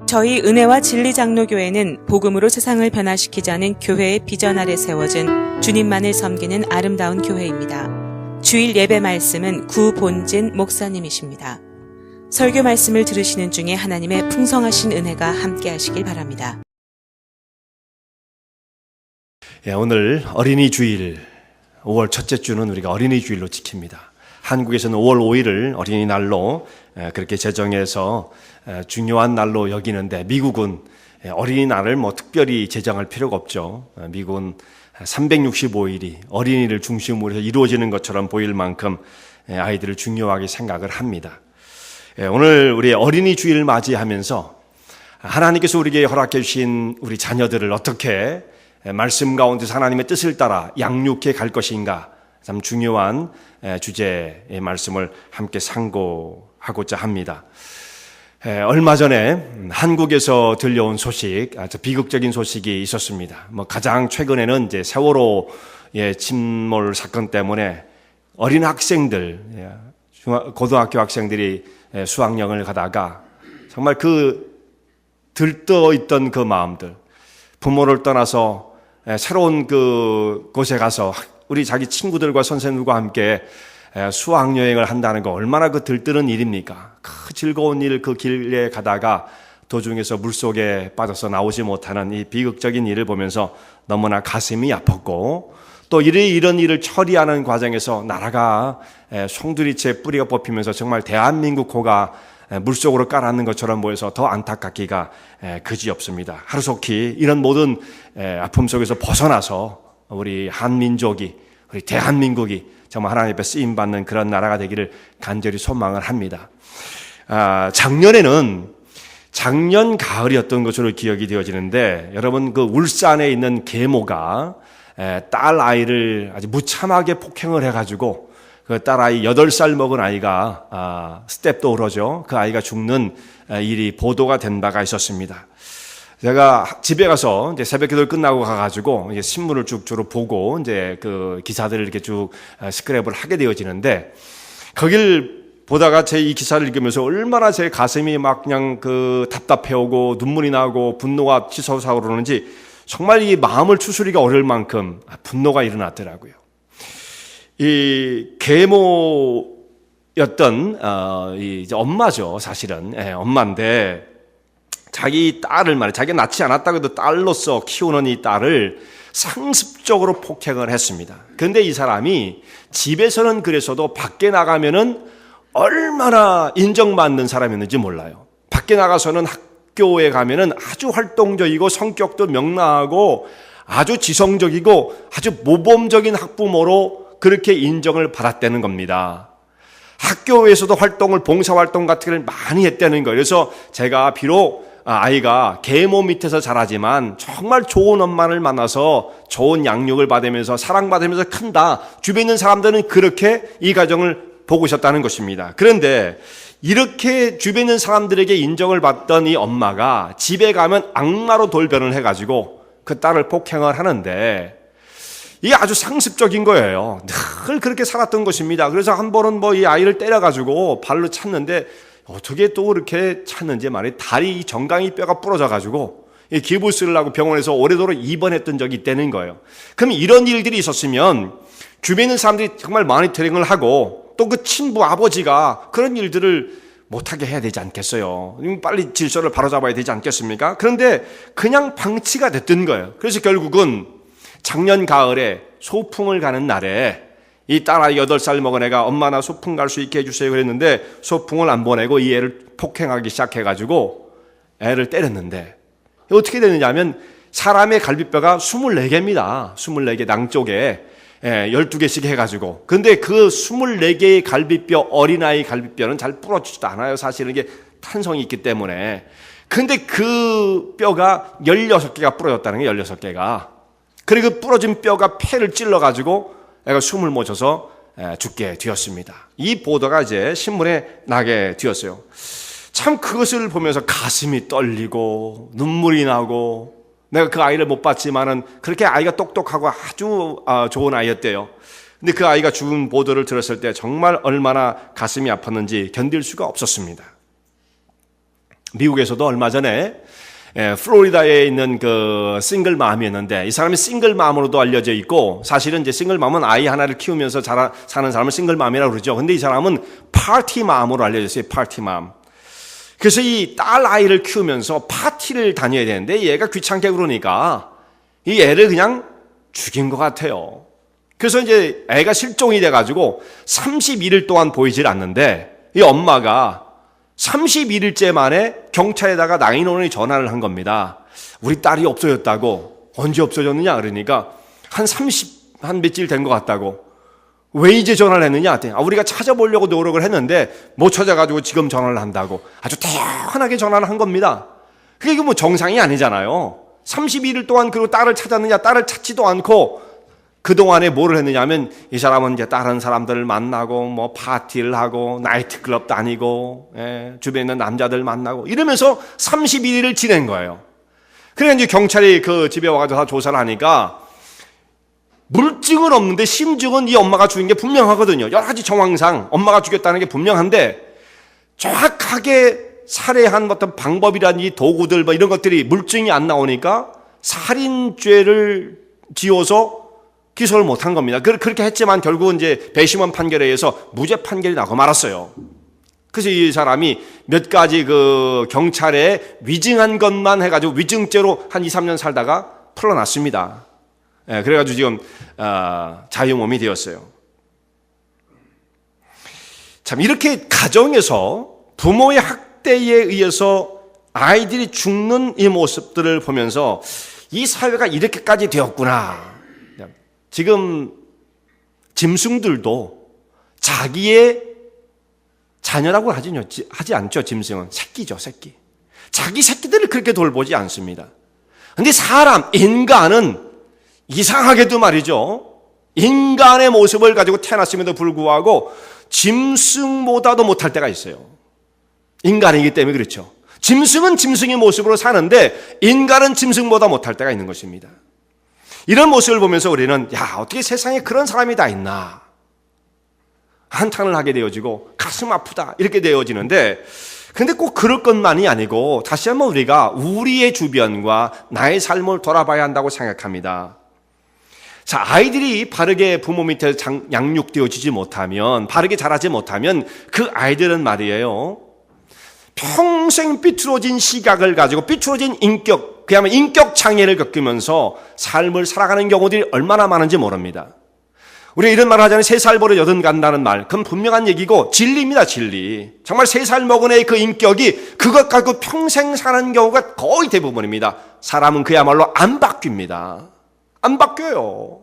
저희 은혜와 진리 장로교회는 복음으로 세상을 변화시키자는 교회의 비전 아래 세워진 주님만을 섬기는 아름다운 교회입니다. 주일 예배 말씀은 구본진 목사님이십니다. 설교 말씀을 들으시는 중에 하나님의 풍성하신 은혜가 함께 하시길 바랍니다. 오늘 어린이 주일, 5월 첫째 주는 우리가 어린이 주일로 지킵니다. 한국에서는 5월 5일을 어린이날로 그렇게 제정해서 중요한 날로 여기는데, 미국은 어린이날을 특별히 제정할 필요가 없죠. 미국은 365일이 어린이를 중심으로 해서 이루어지는 것처럼 보일 만큼 아이들을 중요하게 생각을 합니다. 오늘 우리 어린이 주일을 맞이하면서 하나님께서 우리에게 허락해 주신 우리 자녀들을 어떻게 말씀 가운데서 하나님의 뜻을 따라 양육해 갈 것인가, 참 중요한 주제의 말씀을 함께 상고하고자 합니다. 얼마 전에 한국에서 들려온 소식, 아주 비극적인 소식이 있었습니다. 가장 최근에는 이제 세월호의 침몰 사건 때문에 어린 학생들, 고등학교 학생들이 수학여행을 가다가 정말 들떠 있던 그 마음들, 부모를 떠나서 새로운 곳에 가서 우리 자기 친구들과 선생님들과 함께 수학여행을 한다는 거 얼마나 들뜨는 일입니까? 그 즐거운 일, 그 길에 가다가 도중에서 물속에 빠져서 나오지 못하는 이 비극적인 일을 보면서 너무나 가슴이 아팠고, 또 이런 일을 처리하는 과정에서 나라가 송두리째 뿌리가 뽑히면서 정말 대한민국 호가 물속으로 깔아앉는 것처럼 보여서 더 안타깝기가 그지없습니다. 하루속히 이런 모든 아픔 속에서 벗어나서 우리 한민족이, 우리 대한민국이 정말 하나님 앞에 쓰임받는 그런 나라가 되기를 간절히 소망을 합니다. 작년 가을이었던 것으로 기억이 되어지는데, 여러분 울산에 있는 계모가 딸 아이를 아주 무참하게 폭행을 해가지고 그 딸아이 8살 먹은 아이가 스텝도어죠. 그 아이가 죽는 일이 보도가 된 바가 있었습니다. 제가 집에 가서 이제 새벽 기도를 끝나고 가가지고 이제 신문을 쭉 주로 보고 이제 그 기사들을 이렇게 쭉 스크랩을 하게 되어지는데, 거길 보다가 제 이 기사를 읽으면서 얼마나 제 가슴이 막 그냥 답답해오고 눈물이 나고 분노가 치솟아 오르는지 정말 이 마음을 추스리기가 어려울 만큼 분노가 일어났더라고요. 이 계모였던 이제 엄마죠, 사실은. 엄마인데 자기 딸을 자기가 낳지 않았다고 해도 딸로서 키우는 이 딸을 상습적으로 폭행을 했습니다. 그런데 이 사람이 집에서는 그랬어도 밖에 나가면은 얼마나 인정받는 사람이었는지 몰라요. 밖에 나가서는 학교에 가면은 아주 활동적이고 성격도 명랑하고 아주 지성적이고 아주 모범적인 학부모로 그렇게 인정을 받았다는 겁니다. 학교에서도 봉사활동 같은 걸 많이 했다는 거예요. 그래서 제가 비록 아이가 계모 밑에서 자라지만 정말 좋은 엄마를 만나서 좋은 양육을 받으면서 사랑받으면서 큰다, 주변에 있는 사람들은 그렇게 이 가정을 보고 있었다는 것입니다. 그런데 이렇게 주변에 있는 사람들에게 인정을 받던 이 엄마가 집에 가면 악마로 돌변을 해가지고 그 딸을 폭행을 하는데, 이게 아주 상습적인 거예요. 늘 그렇게 살았던 것입니다. 그래서 한 번은 이 아이를 때려가지고 발로 찼는데, 어떻게 또 그렇게 찼는지 말이에요. 다리 정강이 뼈가 부러져가지고 기부스를 하고 병원에서 오래도록 입원했던 적이 있다는 거예요. 그럼 이런 일들이 있었으면 주변에 있는 사람들이 정말 모니터링을 하고, 또 그 친부 아버지가 그런 일들을 못하게 해야 되지 않겠어요? 빨리 질서를 바로잡아야 되지 않겠습니까? 그런데 그냥 방치가 됐던 거예요. 그래서 결국은 작년 가을에 소풍을 가는 날에 이 딸아이 8살 먹은 애가 엄마 나 소풍 갈 수 있게 해주세요 그랬는데, 소풍을 안 보내고 이 애를 폭행하기 시작해가지고 애를 때렸는데, 어떻게 되느냐 하면 사람의 갈비뼈가 24개입니다. 24개 낭쪽에 12개씩 해가지고. 근데 그 24개의 갈비뼈, 어린아이 갈비뼈는 잘 부러지지도 않아요. 사실은 이게 탄성이 있기 때문에. 근데 그 뼈가 16개가 부러졌다는 거예요. 16개가. 그리고 그 부러진 뼈가 폐를 찔러가지고 애가 숨을 못 쉬어서 죽게 되었습니다. 이 보도가 이제 신문에 나게 되었어요. 참 그것을 보면서 가슴이 떨리고 눈물이 나고, 내가 그 아이를 못 봤지만은 그렇게 아이가 똑똑하고 아주 좋은 아이였대요. 근데 그 아이가 죽은 보도를 들었을 때 정말 얼마나 가슴이 아팠는지 견딜 수가 없었습니다. 미국에서도 얼마 전에 플로리다에 있는 그 싱글맘이었는데, 이 사람이 싱글맘으로도 알려져 있고, 사실은 이제 싱글맘은 아이 하나를 키우면서 사는 사람을 싱글맘이라고 그러죠. 근데 이 사람은 파티맘으로 알려져 있어요. 파티맘. 그래서 이 딸 아이를 키우면서 파티를 다녀야 되는데 얘가 귀찮게 그러니까 이 애를 그냥 죽인 것 같아요. 그래서 이제 애가 실종이 돼가지고 31일 동안 보이질 않는데, 이 엄마가 31일째 만에 경찰에다가 911에 전화를 한 겁니다. 우리 딸이 없어졌다고. 언제 없어졌느냐 그러니까 한 며칠 된 것 같다고. 왜 이제 전화를 했느냐? 우리가 찾아보려고 노력을 했는데 못 찾아가지고 지금 전화를 한다고. 아주 태연하게 전화를 한 겁니다. 그게 뭐 정상이 아니잖아요. 31일 동안 그리고 딸을 찾았느냐? 딸을 찾지도 않고 그동안에 뭐를 했느냐 하면, 이 사람은 이제 다른 사람들을 만나고 뭐 파티를 하고 나이트클럽 다니고 주변에 있는 남자들 만나고 이러면서 31일을 지낸 거예요. 그래서 이제 경찰이 그 집에 와가지고 다 조사를 하니까 물증은 없는데 심증은 이 엄마가 죽인 게 분명하거든요. 여러 가지 정황상 엄마가 죽였다는 게 분명한데, 정확하게 살해한 어떤 방법이라든지 도구들 뭐 이런 것들이 물증이 안 나오니까 살인죄를 지어서 기소를 못한 겁니다. 그렇게 했지만 결국은 이제 배심원 판결에 의해서 무죄 판결이 나고 말았어요. 그래서 이 사람이 몇 가지 그 경찰에 위증한 것만 해가지고 위증죄로 한 2, 3년 살다가 풀어났습니다. 그래가지고 지금 자유몸이 되었어요. 참, 이렇게 가정에서 부모의 학대에 의해서 아이들이 죽는 이 모습들을 보면서 이 사회가 이렇게까지 되었구나. 지금 짐승들도 자기의 자녀라고 하지 않죠. 짐승은 새끼죠, 새끼. 자기 새끼들을 그렇게 돌보지 않습니다. 근데 인간은 이상하게도 말이죠, 인간의 모습을 가지고 태어났음에도 불구하고 짐승보다도 못할 때가 있어요. 인간이기 때문에 그렇죠. 짐승은 짐승의 모습으로 사는데 인간은 짐승보다 못할 때가 있는 것입니다. 이런 모습을 보면서 우리는 어떻게 세상에 그런 사람이 다 있나, 한탄을 하게 되어지고 가슴 아프다 이렇게 되어지는데, 근데 꼭 그럴 것만이 아니고 다시 한번 우리가 우리의 주변과 나의 삶을 돌아봐야 한다고 생각합니다. 자, 아이들이 바르게 부모 밑에 양육되어지지 못하면, 바르게 자라지 못하면 그 아이들은 말이에요, 평생 삐뚤어진 시각을 가지고 삐뚤어진 인격, 그야말로 인격 장애를 겪으면서 삶을 살아가는 경우들이 얼마나 많은지 모릅니다. 우리가 이런 말을 하잖아요. 3살 버릇 80 간다는 말. 그건 분명한 얘기고 진리입니다, 진리. 정말 3살 먹은 애의 그 인격이 그것 가지고 평생 사는 경우가 거의 대부분입니다. 사람은 그야말로 안 바뀝니다. 안 바뀌어요.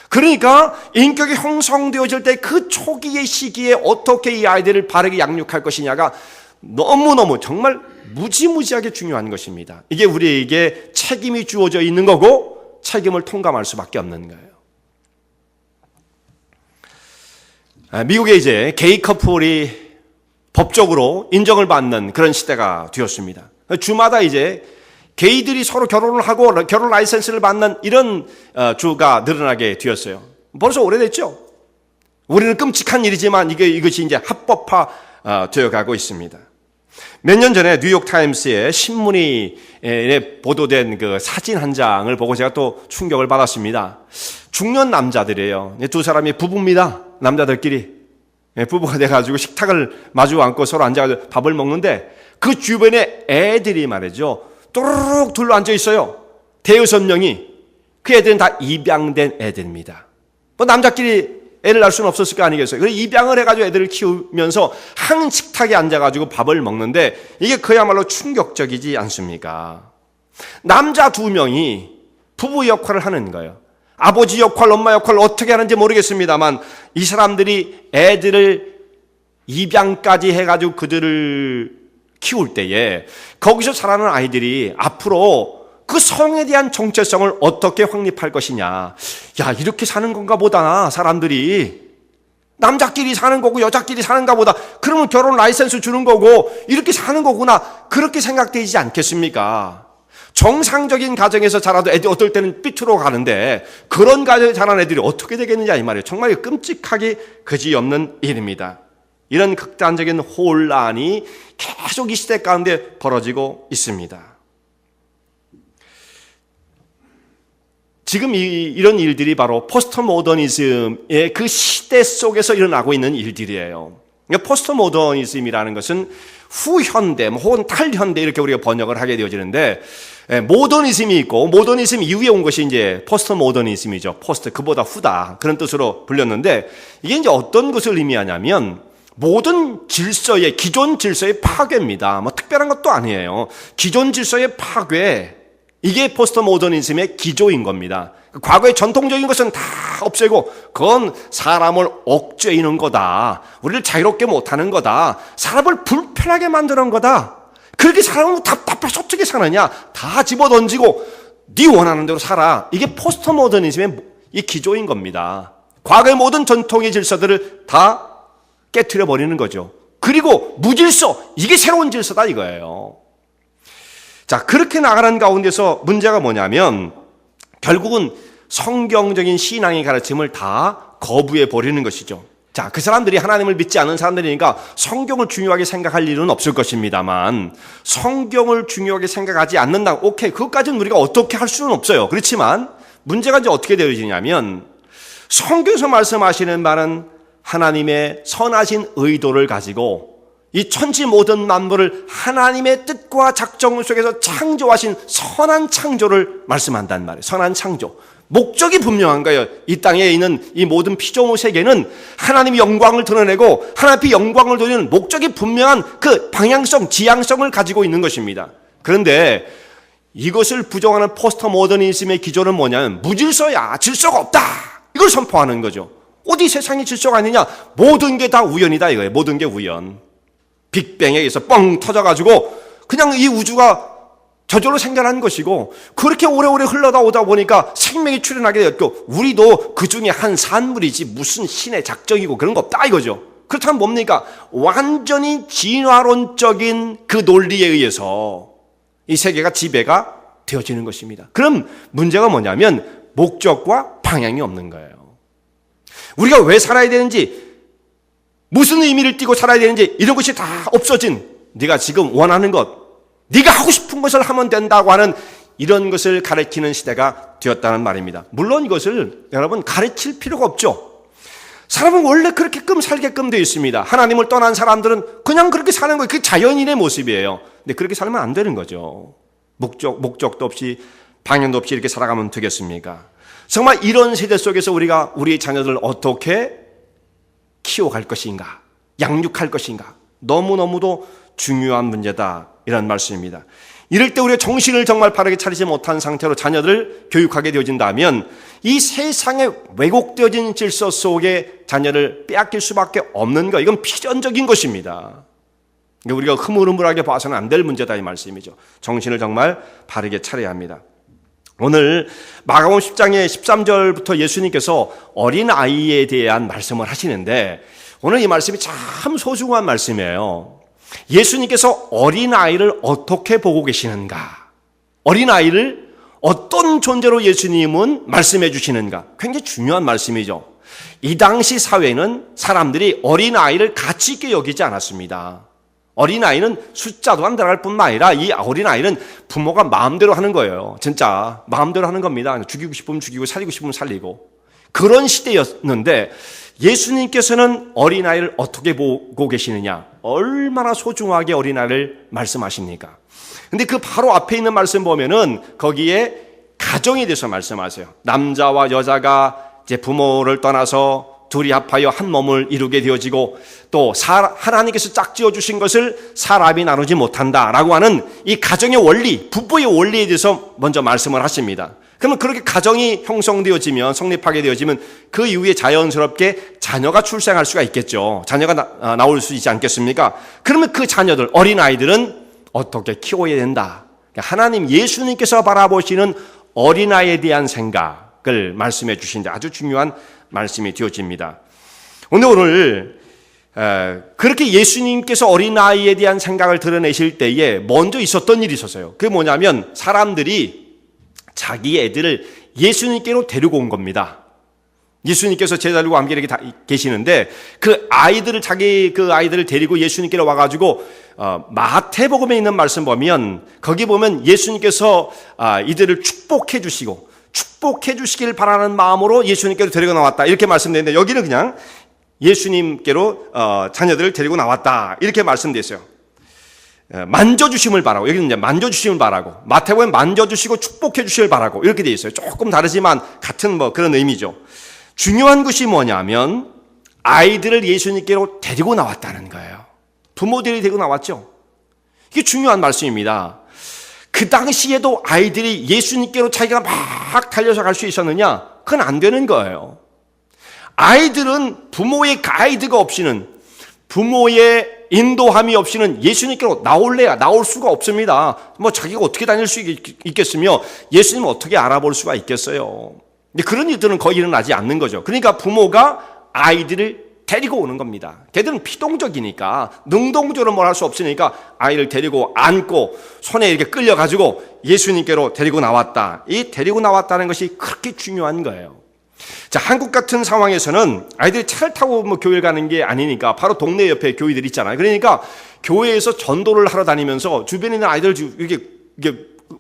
그러니까 인격이 형성되어질 때 그 초기의 시기에 어떻게 이 아이들을 바르게 양육할 것이냐가 너무너무 정말 무지무지하게 중요한 것입니다. 이게 우리에게 책임이 주어져 있는 거고 책임을 통감할 수밖에 없는 거예요. 미국에 이제 게이 커플이 법적으로 인정을 받는 그런 시대가 되었습니다. 주마다 이제 게이들이 서로 결혼을 하고 결혼 라이센스를 받는 이런 주가 늘어나게 되었어요. 벌써 오래됐죠. 우리는 끔찍한 일이지만 이것이 이제 합법화 되어가고 있습니다. 몇 년 전에 뉴욕타임스의 신문에 보도된 그 사진 한 장을 보고 제가 또 충격을 받았습니다. 중년 남자들이에요. 두 사람이 부부입니다. 남자들끼리. 부부가 돼가지고 식탁을 마주 앉고 서로 앉아가지고 밥을 먹는데 그 주변에 애들이 말이죠, 또르륵 둘러 앉아 있어요. 대여섯 명이. 그 애들은 다 입양된 애들입니다. 뭐 남자끼리 애를 낳을 수는 없었을 거 아니겠어요. 그래서 입양을 해가지고 애들을 키우면서 한 식탁에 앉아가지고 밥을 먹는데 이게 그야말로 충격적이지 않습니까? 남자 2명이 부부 역할을 하는 거예요. 아버지 역할, 엄마 역할을 어떻게 하는지 모르겠습니다만 이 사람들이 애들을 입양까지 해가지고 그들을 키울 때에 거기서 자라는 아이들이 앞으로 그 성에 대한 정체성을 어떻게 확립할 것이냐. 이렇게 사는 건가 보다. 사람들이 남자끼리 사는 거고 여자끼리 사는가 보다. 그러면 결혼 라이센스 주는 거고 이렇게 사는 거구나. 그렇게 생각되지 않겠습니까? 정상적인 가정에서 자라도 애들이 어떨 때는 삐뚤어 가는데 그런 가정에 자란 애들이 어떻게 되겠느냐 이 말이에요. 정말 끔찍하게 그지없는 일입니다. 이런 극단적인 혼란이 계속 이 시대 가운데 벌어지고 있습니다. 지금 이런 일들이 바로 포스트 모더니즘의 그 시대 속에서 일어나고 있는 일들이에요. 그러니까 포스트 모더니즘이라는 것은 후현대 혹은 탈현대 이렇게 우리가 번역을 하게 되어지는데, 모더니즘이 있고 모더니즘 이후에 온 것이 이제 포스트 모더니즘이죠. 포스트, 그보다 후다, 그런 뜻으로 불렸는데, 이게 이제 어떤 것을 의미하냐면 모든 질서의, 기존 질서의 파괴입니다. 뭐 특별한 것도 아니에요. 기존 질서의 파괴, 이게 포스트 모더니즘의 기조인 겁니다. 과거의 전통적인 것은 다 없애고 그건 사람을 억제하는 거다. 우리를 자유롭게 못하는 거다. 사람을 불편하게 만드는 거다. 그렇게 사람은 답답해서 어떻게 사느냐. 다 집어던지고 네 원하는 대로 살아. 이게 포스트 모더니즘의 이 기조인 겁니다. 과거의 모든 전통의 질서들을 다 깨트려 버리는 거죠. 그리고 무질서, 이게 새로운 질서다 이거예요. 자, 그렇게 나가는 가운데서 문제가 뭐냐면 결국은 성경적인 신앙의 가르침을 다 거부해 버리는 것이죠. 자, 그 사람들이 하나님을 믿지 않는 사람들이니까 성경을 중요하게 생각할 일은 없을 것입니다만, 성경을 중요하게 생각하지 않는다. 오케이, 그것까지는 우리가 어떻게 할 수는 없어요. 그렇지만 문제가 이제 어떻게 되어지냐면, 성경에서 말씀하시는 말은 하나님의 선하신 의도를 가지고 이 천지 모든 만물을 하나님의 뜻과 작정 속에서 창조하신 선한 창조를 말씀한단 말이에요. 선한 창조. 목적이 분명한 거예요. 이 땅에 있는 이 모든 피조물 세계는 하나님의 영광을 드러내고 하나님의 영광을 드리는 목적이 분명한 그 방향성, 지향성을 가지고 있는 것입니다. 그런데 이것을 부정하는 포스트 모더니즘의 기조는 뭐냐면 무질서야, 질서가 없다, 이걸 선포하는 거죠. 어디 세상에 질서가 있느냐? 모든 게 다 우연이다 이거예요. 모든 게 우연. 빅뱅에 의해서 뻥 터져가지고 그냥 이 우주가 저절로 생겨난 것이고, 그렇게 오래오래 흘러다 오다 보니까 생명이 출현하게 되었고, 우리도 그 중에 한 산물이지 무슨 신의 작정이고 그런 거 없다 이거죠. 그렇다면 뭡니까? 완전히 진화론적인 그 논리에 의해서 이 세계가 지배가 되어지는 것입니다. 그럼 문제가 뭐냐면 목적과 방향이 없는 거예요. 우리가 왜 살아야 되는지, 무슨 의미를 띠고 살아야 되는지, 이런 것이 다 없어진, 네가 지금 원하는 것, 네가 하고 싶은 것을 하면 된다고 하는 이런 것을 가르치는 시대가 되었다는 말입니다. 물론 이것을 여러분 가르칠 필요가 없죠. 사람은 원래 그렇게끔 살게끔 되어 있습니다. 하나님을 떠난 사람들은 그냥 그렇게 사는 거예요. 그게 자연인의 모습이에요. 근데 그렇게 살면 안 되는 거죠. 목적도 없이 방향도 없이 이렇게 살아가면 되겠습니까? 정말 이런 세대 속에서 우리가 우리 자녀들을 어떻게 키워갈 것인가, 양육할 것인가, 너무너무도 중요한 문제다, 이런 말씀입니다. 이럴 때 우리가 정신을 정말 바르게 차리지 못한 상태로 자녀들을 교육하게 되어진다면 이 세상에 왜곡되어진 질서 속에 자녀를 빼앗길 수밖에 없는 것, 이건 필연적인 것입니다. 우리가 흐물흐물하게 봐서는 안 될 문제다 이 말씀이죠. 정신을 정말 바르게 차려야 합니다. 오늘 마가복음 10장의 13절부터 예수님께서 어린아이에 대한 말씀을 하시는데, 오늘 이 말씀이 참 소중한 말씀이에요. 예수님께서 어린아이를 어떻게 보고 계시는가, 어린아이를 어떤 존재로 예수님은 말씀해 주시는가, 굉장히 중요한 말씀이죠. 이 당시 사회는 사람들이 어린아이를 가치 있게 여기지 않았습니다. 어린아이는 숫자도 안 들어갈 뿐만 아니라 이 어린아이는 부모가 마음대로 하는 거예요. 진짜 마음대로 하는 겁니다. 죽이고 싶으면 죽이고 살리고 싶으면 살리고, 그런 시대였는데 예수님께서는 어린아이를 어떻게 보고 계시느냐, 얼마나 소중하게 어린아이를 말씀하십니까? 근데 그 바로 앞에 있는 말씀 보면은 거기에 가정에 대해서 말씀하세요. 남자와 여자가 이제 부모를 떠나서 둘이 합하여 한 몸을 이루게 되어지고, 또 하나님께서 짝지어 주신 것을 사람이 나누지 못한다라고 하는 이 가정의 원리, 부부의 원리에 대해서 먼저 말씀을 하십니다. 그러면 그렇게 가정이 형성되어지면, 성립하게 되어지면 그 이후에 자연스럽게 자녀가 출생할 수가 있겠죠. 자녀가 나올 수 있지 않겠습니까? 그러면 그 자녀들, 어린아이들은 어떻게 키워야 된다. 하나님, 예수님께서 바라보시는 어린아이에 대한 생각을 말씀해 주시는데 아주 중요한 말씀이 되어집니다. 오늘 그렇게 예수님께서 어린아이에 대한 생각을 드러내실 때에 먼저 있었던 일이 있었어요. 그게 뭐냐면 사람들이 자기 애들을 예수님께로 데리고 온 겁니다. 예수님께서 제자들과 함께 이렇게 계시는데 그 아이들을 데리고 예수님께로 와가지고 마태복음에 있는 말씀 보면 거기 보면 예수님께서 이들을 축복해 주시길 바라는 마음으로 예수님께로 데리고 나왔다 이렇게 말씀되는데 여기는 그냥 예수님께로 자녀들을 데리고 나왔다 이렇게 말씀되어 있어요. 만져주심을 바라고, 여기는 이제 만져주심을 바라고, 마태복음은 만져주시고 축복해 주시길 바라고 이렇게 되어 있어요. 조금 다르지만 같은 그런 의미죠. 중요한 것이 뭐냐면 아이들을 예수님께로 데리고 나왔다는 거예요. 부모들이 데리고 나왔죠. 이게 중요한 말씀입니다. 그 당시에도 아이들이 예수님께로 자기가 막 달려서 갈 수 있었느냐? 그건 안 되는 거예요. 아이들은 부모의 가이드가 없이는, 부모의 인도함이 없이는 예수님께로 나올 수가 없습니다. 자기가 어떻게 다닐 수 있겠으며 예수님을 어떻게 알아볼 수가 있겠어요. 근데 그런 일들은 거의 일어나지 않는 거죠. 그러니까 부모가 아이들을 데리고 오는 겁니다. 걔들은 피동적이니까 능동적으로 뭘 할 수 없으니까 아이를 데리고 안고 손에 이렇게 끌려가지고 예수님께로 데리고 나왔다. 이 데리고 나왔다는 것이 그렇게 중요한 거예요. 자, 한국 같은 상황에서는 아이들이 차를 타고 교회를 가는 게 아니니까 바로 동네 옆에 교회들이 있잖아요. 그러니까 교회에서 전도를 하러 다니면서 주변에 있는 아이들 이렇게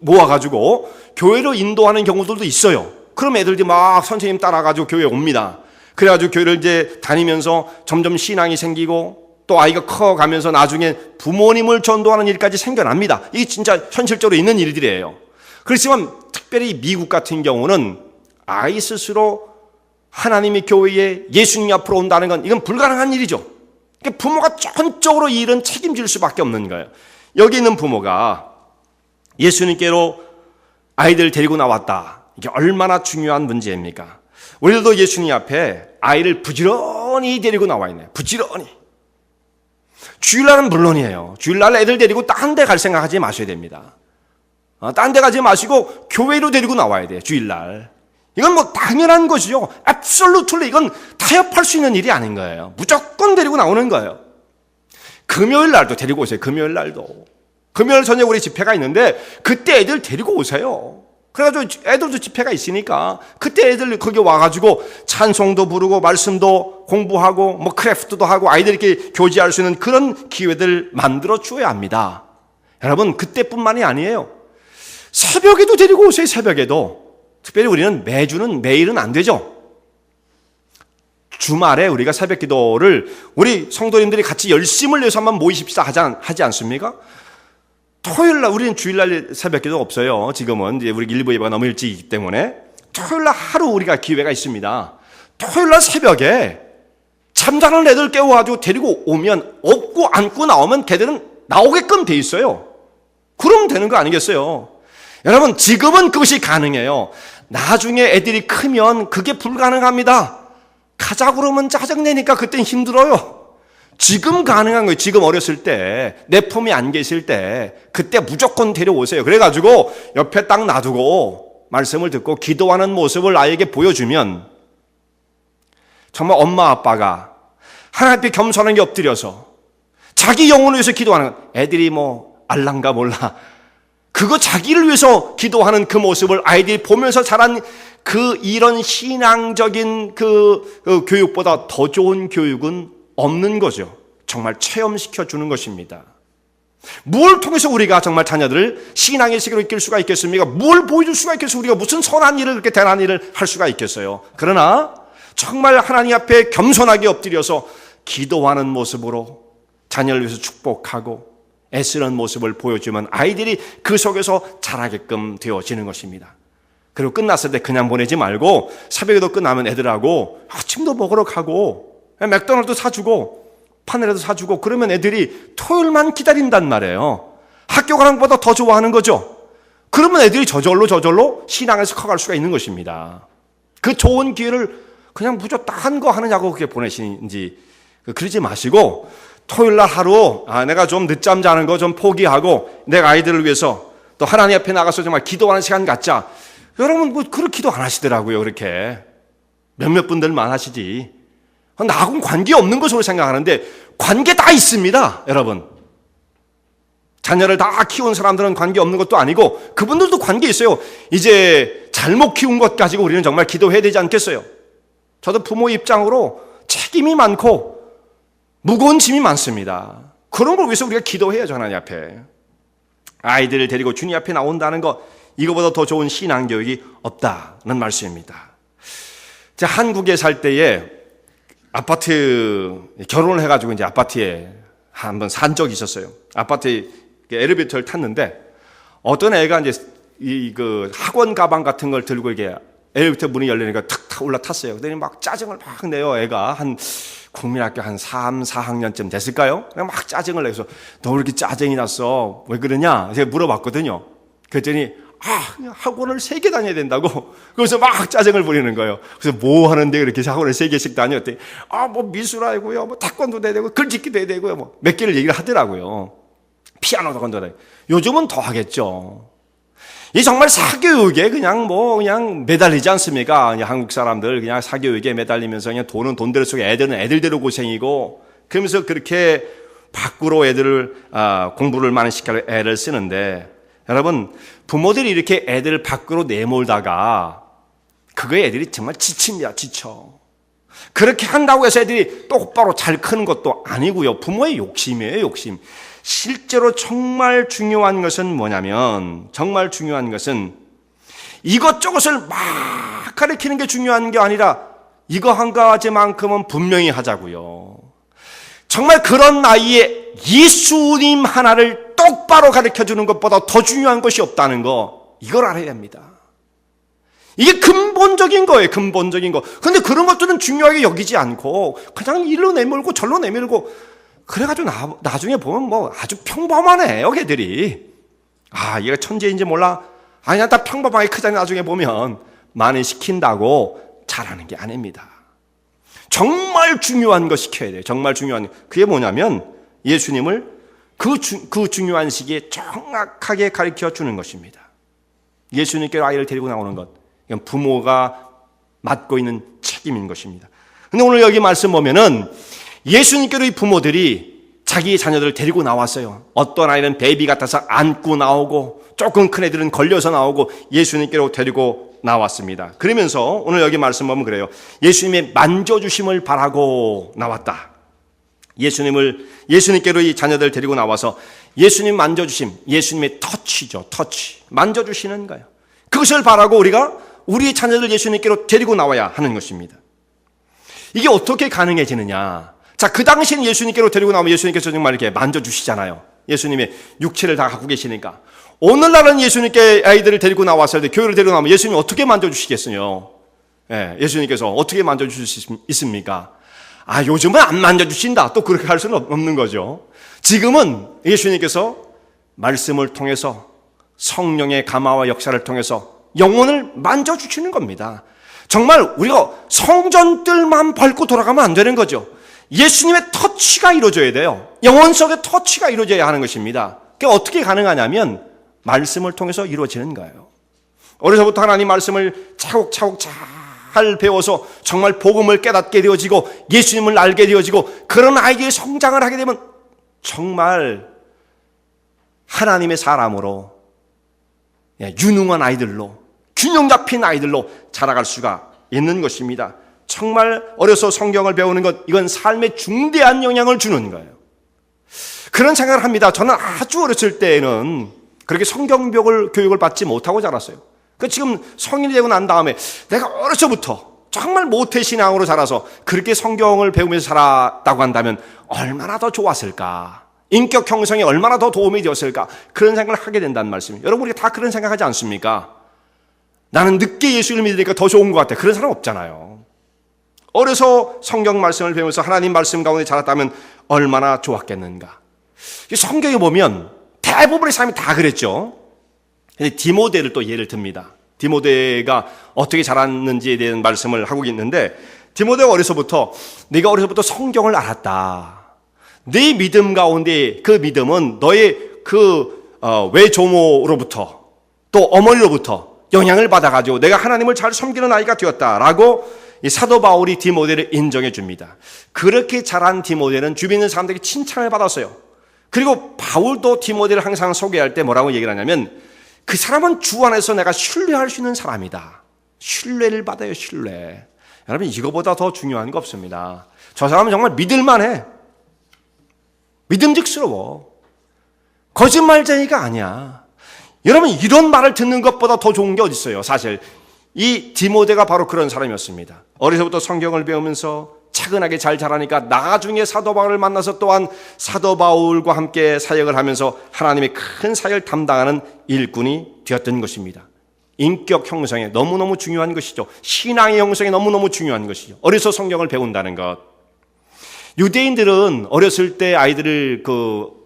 모아가지고 교회로 인도하는 경우들도 있어요. 그럼 애들이 막 선생님 따라가지고 교회에 옵니다. 그래가지고 교회를 이제 다니면서 점점 신앙이 생기고 또 아이가 커가면서 나중에 부모님을 전도하는 일까지 생겨납니다. 이게 진짜 현실적으로 있는 일들이에요. 그렇지만 특별히 미국 같은 경우는 아이 스스로 하나님의 교회에 예수님 앞으로 온다는 건 이건 불가능한 일이죠. 그러니까 부모가 전적으로 이 일은 책임질 수밖에 없는 거예요. 여기 있는 부모가 예수님께로 아이들을 데리고 나왔다. 이게 얼마나 중요한 문제입니까? 우리들도 예수님 앞에 아이를 부지런히 데리고 나와 있네요. 부지런히. 주일날은 물론이에요. 주일날 애들 데리고 딴 데 갈 생각하지 마셔야 됩니다. 딴 데 가지 마시고 교회로 데리고 나와야 돼요. 주일날. 이건 당연한 것이죠. absolutely 이건 타협할 수 있는 일이 아닌 거예요. 무조건 데리고 나오는 거예요. 금요일 날도 데리고 오세요. 금요일 날도. 금요일 저녁 우리 집회가 있는데 그때 애들 데리고 오세요. 그래가지고 애들도 집회가 있으니까 그때 애들 거기 와가지고 찬송도 부르고 말씀도 공부하고 크래프트도 하고 아이들 이렇게 교제할 수 있는 그런 기회들 만들어 주어야 합니다. 여러분 그때뿐만이 아니에요. 새벽에도 데리고 오세요. 새벽에도. 특별히 우리는 매일은 안 되죠. 주말에 우리가 새벽 기도를 우리 성도님들이 같이 열심을 내서 한번 모이십시다 하지 않습니까? 토요일날 우리는 주일날 새벽 기도 없어요. 지금은 이제 우리 일부 예배가 너무 일찍이기 때문에 토요일날 하루 우리가 기회가 있습니다. 토요일날 새벽에 잠자는 애들 깨워가지고 데리고 오면 업고 안고 나오면 걔들은 나오게끔 돼 있어요. 그러면 되는 거 아니겠어요? 여러분 지금은 그것이 가능해요. 나중에 애들이 크면 그게 불가능합니다. 가자 그러면 짜증내니까 그땐 힘들어요. 지금 가능한 거예요. 지금 어렸을 때 내 품에 안 계실 때 그때 무조건 데려오세요. 그래가지고 옆에 딱 놔두고 말씀을 듣고 기도하는 모습을 아이에게 보여주면 정말 엄마 아빠가 하나님 앞에 겸손하게 엎드려서 자기 영혼을 위해서 기도하는 애들이 알란가 몰라 그거 자기를 위해서 기도하는 그 모습을 아이들이 보면서 자란 이런 신앙적인 교육보다 더 좋은 교육은 없는 거죠. 정말 체험시켜 주는 것입니다. 뭘 통해서 우리가 정말 자녀들을 신앙의 세계로 이끌 수가 있겠습니까? 뭘 보여줄 수가 있겠어요? 우리가 무슨 선한 일을 그렇게 대단한 일을 할 수가 있겠어요? 그러나 정말 하나님 앞에 겸손하게 엎드려서 기도하는 모습으로 자녀를 위해서 축복하고 애쓰는 모습을 보여주면 아이들이 그 속에서 자라게끔 되어지는 것입니다. 그리고 끝났을 때 그냥 보내지 말고 새벽에도 끝나면 애들하고 아침도 먹으러 가고 맥도날드 사주고 파늘에도 사주고 그러면 애들이 토요일만 기다린단 말이에요. 학교 가는 것보다 더 좋아하는 거죠. 그러면 애들이 저절로 신앙에서 커갈 수가 있는 것입니다. 그 좋은 기회를 그냥 무조건 딴 거 하느냐고 그렇게 보내시는지 그러지 마시고 토요일날 하루 내가 좀 늦잠 자는 거 좀 포기하고 내가 아이들을 위해서 또 하나님 앞에 나가서 정말 기도하는 시간 갖자. 여러분 그렇게 기도 안 하시더라고요. 그렇게 몇몇 분들만 하시지. 나하고는 관계없는 것으로 생각하는데 관계 다 있습니다. 여러분 자녀를 다 키운 사람들은 관계없는 것도 아니고 그분들도 관계 있어요. 이제 잘못 키운 것 가지고 우리는 정말 기도해야 되지 않겠어요? 저도 부모 입장으로 책임이 많고 무거운 짐이 많습니다. 그런 걸 위해서 우리가 기도해야죠, 하나님 앞에. 아이들을 데리고 주님 앞에 나온다는 것, 이거보다 더 좋은 신앙교육이 없다는 말씀입니다. 제가 한국에 살 때에 아파트 결혼을 해가지고 이제 아파트에 한번 산 적이 있었어요. 아파트에 엘리베이터를 탔는데 어떤 애가 이제 그 학원 가방 같은 걸 들고 이게 엘리베이터 문이 열리니까 탁 올라탔어요. 그랬더니 막 짜증을 막 내요. 애가 한 국민학교 한 3, 4학년쯤 됐을까요? 그냥 막 짜증을 내서 너 왜 이렇게 짜증이 났어? 왜 그러냐? 제가 물어봤거든요. 그랬더니 학원을 3개 다녀야 된다고. 그래서 막 짜증을 부리는 거예요. 그래서 뭐 하는데 그렇게 학원을 3개씩 다녔더니 뭐 미술하고요, 뭐 태권도도 해야 되고 글짓기도 해야 되고요, 뭐 몇 개를 얘기를 하더라고요. 피아노도 건드려. 요즘은 더 하겠죠. 이 정말 사교육에 그냥 매달리지 않습니까? 그냥 한국 사람들 그냥 사교육에 매달리면서 그냥 돈은 돈대로 쓰고 애들은 애들대로 고생이고 그러면서 그렇게 밖으로 애들을 공부를 많이 시켜 애를 쓰는데 여러분 부모들이 이렇게 애들을 밖으로 내몰다가 그거에 애들이 정말 지칩니다. 지쳐. 그렇게 한다고 해서 애들이 똑바로 잘 크는 것도 아니고요. 부모의 욕심이에요. 욕심. 실제로 정말 중요한 것은 뭐냐면 정말 중요한 것은 이것저것을 막 가르치는 게 중요한 게 아니라 이거 한 가지만큼은 분명히 하자고요. 정말 그런 나이에 예수님 하나를 똑바로 가르쳐주는 것보다 더 중요한 것이 없다는 거 이걸 알아야 됩니다. 이게 근본적인 거예요. 근본적인 거. 근데 그런 것들은 중요하게 여기지 않고 그냥 일로 내밀고 절로 내밀고 그래가지고 나중에 보면 뭐 아주 평범하네요, 걔들이. 얘가 천재인지 몰라. 그냥 다 평범하게 크잖아요. 나중에 보면 많이 시킨다고 잘하는 게 아닙니다. 정말 중요한 거 시켜야 돼요. 정말 중요한 거. 그게 뭐냐면 예수님을 그 중요한 시기에 정확하게 가르쳐 주는 것입니다. 예수님께 아이를 데리고 나오는 것. 이건 부모가 맡고 있는 책임인 것입니다. 근데 오늘 여기 말씀 보면은 예수님께로 이 부모들이 자기의 자녀들을 데리고 나왔어요. 어떤 아이는 베이비 같아서 안고 나오고 조금 큰 애들은 걸려서 나오고 예수님께로 데리고 나왔습니다. 그러면서 오늘 여기 말씀 보면 그래요. 예수님의 만져주심을 바라고 나왔다. 예수님께로 이 자녀들을 데리고 나와서 예수님 만져주심, 예수님의 터치죠. 터치. 만져주시는 거예요. 그것을 바라고 우리가 우리 자녀들 예수님께로 데리고 나와야 하는 것입니다. 이게 어떻게 가능해지느냐? 자, 그 당시에는 예수님께로 데리고 나오면 예수님께서 정말 이렇게 만져주시잖아요. 예수님의 육체를 다 갖고 계시니까. 오늘날은 예수님께 아이들을 데리고 나왔을 때 교회를 데리고 나오면 예수님이 어떻게 만져주시겠어요? 예수님께서 어떻게 만져주실 수 있습니까? 요즘은 안 만져주신다. 또 그렇게 할 수는 없는 거죠. 지금은 예수님께서 말씀을 통해서 성령의 감화와 역사를 통해서 영혼을 만져주시는 겁니다. 정말 우리가 성전들만 밟고 돌아가면 안 되는 거죠. 예수님의 터치가 이루어져야 돼요. 영혼 속의 터치가 이루어져야 하는 것입니다. 그게 어떻게 가능하냐면 말씀을 통해서 이루어지는 거예요. 어려서부터 하나님 말씀을 차곡차곡 잘 배워서 정말 복음을 깨닫게 되어지고 예수님을 알게 되어지고 그런 아이들이 성장을 하게 되면 정말 하나님의 사람으로 유능한 아이들로 균형 잡힌 아이들로 자라갈 수가 있는 것입니다. 정말 어려서 성경을 배우는 것 이건 삶에 중대한 영향을 주는 거예요. 그런 생각을 합니다. 저는 아주 어렸을 때에는 그렇게 성경 교육을 받지 못하고 자랐어요. 지금 성인이 되고 난 다음에 내가 어려서부터 정말 모태신앙으로 자라서 그렇게 성경을 배우면서 자랐다고 한다면 얼마나 더 좋았을까? 인격 형성에 얼마나 더 도움이 되었을까? 그런 생각을 하게 된다는 말씀이에요. 여러분 우리 다 그런 생각하지 않습니까? 나는 늦게 예수를 믿으니까 더 좋은 것 같아. 그런 사람 없잖아요. 어려서 성경 말씀을 배우면서 하나님 말씀 가운데 자랐다면 얼마나 좋았겠는가. 성경에 보면 대부분의 사람이 다 그랬죠. 근데 디모데를 또 예를 듭니다. 디모데가 어떻게 자랐는지에 대한 말씀을 하고 있는데 디모데가 네가 어려서부터 성경을 알았다. 네 믿음 가운데 그 믿음은 너의 외조모로부터 또 어머니로부터 영향을 받아가지고 내가 하나님을 잘 섬기는 아이가 되었다라고 이 사도 바울이 디모데를 인정해 줍니다. 그렇게 자란 디모데는 주변에 있는 사람들에게 칭찬을 받았어요. 그리고 바울도 디모데를 항상 소개할 때 뭐라고 얘기를 하냐면 그 사람은 주 안에서 내가 신뢰할 수 있는 사람이다. 신뢰를 받아요. 신뢰. 여러분, 이거보다 더 중요한 거 없습니다. 저 사람은 정말 믿을만해. 믿음직스러워. 거짓말쟁이가 아니야. 여러분, 이런 말을 듣는 것보다 더 좋은 게 어디 있어요? 사실 이 디모데가 바로 그런 사람이었습니다. 어려서부터 성경을 배우면서 차근하게 잘 자라니까 나중에 사도 바울을 만나서 또한 사도 바울과 함께 사역을 하면서 하나님의 큰 사역을 담당하는 일꾼이 되었던 것입니다. 인격 형성에 너무너무 중요한 것이죠. 신앙의 형성에 너무너무 중요한 것이죠. 어려서 성경을 배운다는 것. 유대인들은 어렸을 때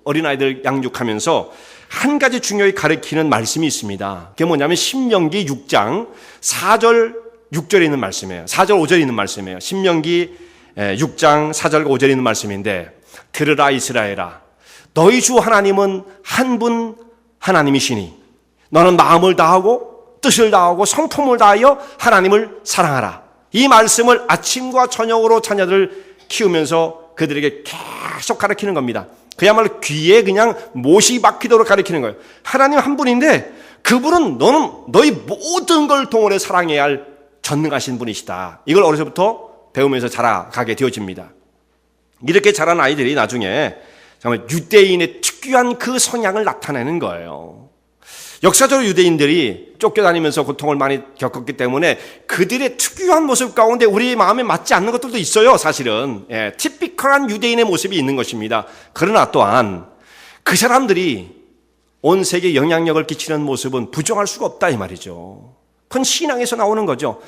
어린아이들 양육하면서 한 가지 중요히 가르치는 말씀이 있습니다. 그게 뭐냐면 신명기 6장 4절 6절에 있는 말씀이에요. 4절 5절에 있는 말씀이에요. 신명기 6장 4절과 5절에 있는 말씀인데, 들으라 이스라엘아, 너희 주 하나님은 한 분 하나님이시니 너는 마음을 다하고 뜻을 다하고 성품을 다하여 하나님을 사랑하라. 이 말씀을 아침과 저녁으로 자녀들을 키우면서 그들에게 계속 가르치는 겁니다. 그야말로 귀에 그냥 못이 박히도록 가르치는 거예요. 하나님 한 분인데 그분은 너는 너희 모든 걸 동원해 사랑해야 할 전능하신 분이시다. 이걸 어려서부터 배우면서 자라가게 되어집니다. 이렇게 자란 아이들이 나중에 정말 유대인의 특유한 그 성향을 나타내는 거예요. 역사적으로 유대인들이 쫓겨다니면서 고통을 많이 겪었기 때문에 그들의 특유한 모습 가운데 우리 마음에 맞지 않는 것들도 있어요. 사실은 티피컬한 유대인의 모습이 있는 것입니다. 그러나 또한 그 사람들이 온 세계에 영향력을 끼치는 모습은 부정할 수가 없다 이 말이죠. 그건 신앙에서 나오는 거죠.